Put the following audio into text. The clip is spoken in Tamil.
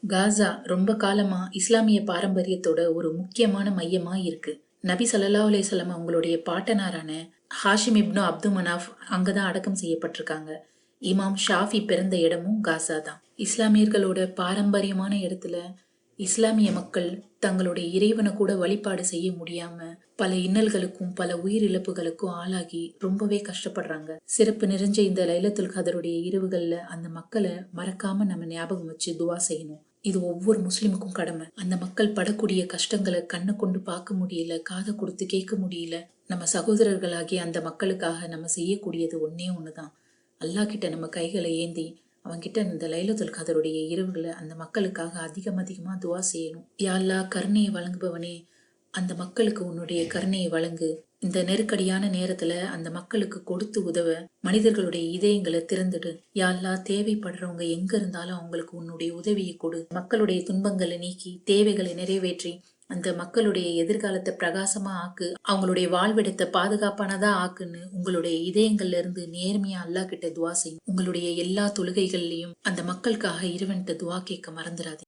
காசா ரொம்ப காலமா இஸ்லாமிய பாரம்பரியத்தோட ஒரு முக்கியமான மையமா இருக்கு. நபி ஸல்லல்லாஹு அலைஹி வஸல்லம் அவங்களுடைய பாட்டனாரான ஹாஷிம் இப்னு அப்து மனாஃப் அங்கதான் அடக்கம் செய்யப்பட்டிருக்காங்க. இமாம் ஷாஃபி பிறந்த இடமும் காசா தான். இஸ்லாமியர்களோட பாரம்பரியமான இடத்துல இஸ்லாமிய மக்கள் தங்களுடைய இறைவனை கூட வழிபாடு செய்ய முடியாம பல இன்னல்களுக்கும் பல உயிரிழப்புகளுக்கும் ஆளாகி ரொம்பவே கஷ்டப்படுறாங்க. சிறப்பு நிறைஞ்ச இந்த லைலத்துல் கதருடைய இரவுகள்ல அந்த மக்களை மறக்காம நம்ம ஞாபகம் வச்சு துவா செய்யணும். இது ஒவ்வொரு முஸ்லிமுக்கும் கடமை. அந்த மக்கள் படக்கூடிய கஷ்டங்களை கண்ணை கொண்டு பார்க்க முடியல, காதை கொடுத்து கேட்க முடியல. நம்ம சகோதரர்களாகிய அந்த மக்களுக்காக நம்ம செய்யக்கூடியது ஒன்னே ஒண்ணுதான். அல்லாஹ் கிட்ட நம்ம கைகளை ஏந்தி அவன்கிட்ட இந்த லைலத்துல் கதருடைய இரவுகளை அந்த மக்களுக்காக அதிகமா துவா செய்யணும். யா அல்லாஹ், கருணையை வழங்குபவனே, அந்த மக்களுக்கு உன்னுடைய கருணையை வழங்கு. இந்த நெருக்கடியான நேரத்துல அந்த மக்களுக்கு கொடுத்து உதவ மனிதர்களுடைய இதயங்களை திறந்துடு. யா அல்லாஹ், தேவைப்படுறவங்க எங்க இருந்தாலும் அவங்களுக்கு உன்னுடைய உதவியை கொடு. மக்களுடைய துன்பங்களை நீக்கி தேவைகளை நிறைவேற்றி அந்த மக்களுடைய எதிர்காலத்தை பிரகாசமா ஆக்கு. அவங்களுடைய வாழ்விடத்தை பாதுகாப்பானதா ஆக்குன்னு உங்களுடைய இதயங்கள்ல இருந்து நேர்மையா அல்லாஹ் கிட்ட துவா செய்யும். உங்களுடைய எல்லா தொழுகைகள்லயும் அந்த மக்களுக்காக இறைவன்கிட்ட துவா கேட்க மறந்துடாதீங்க.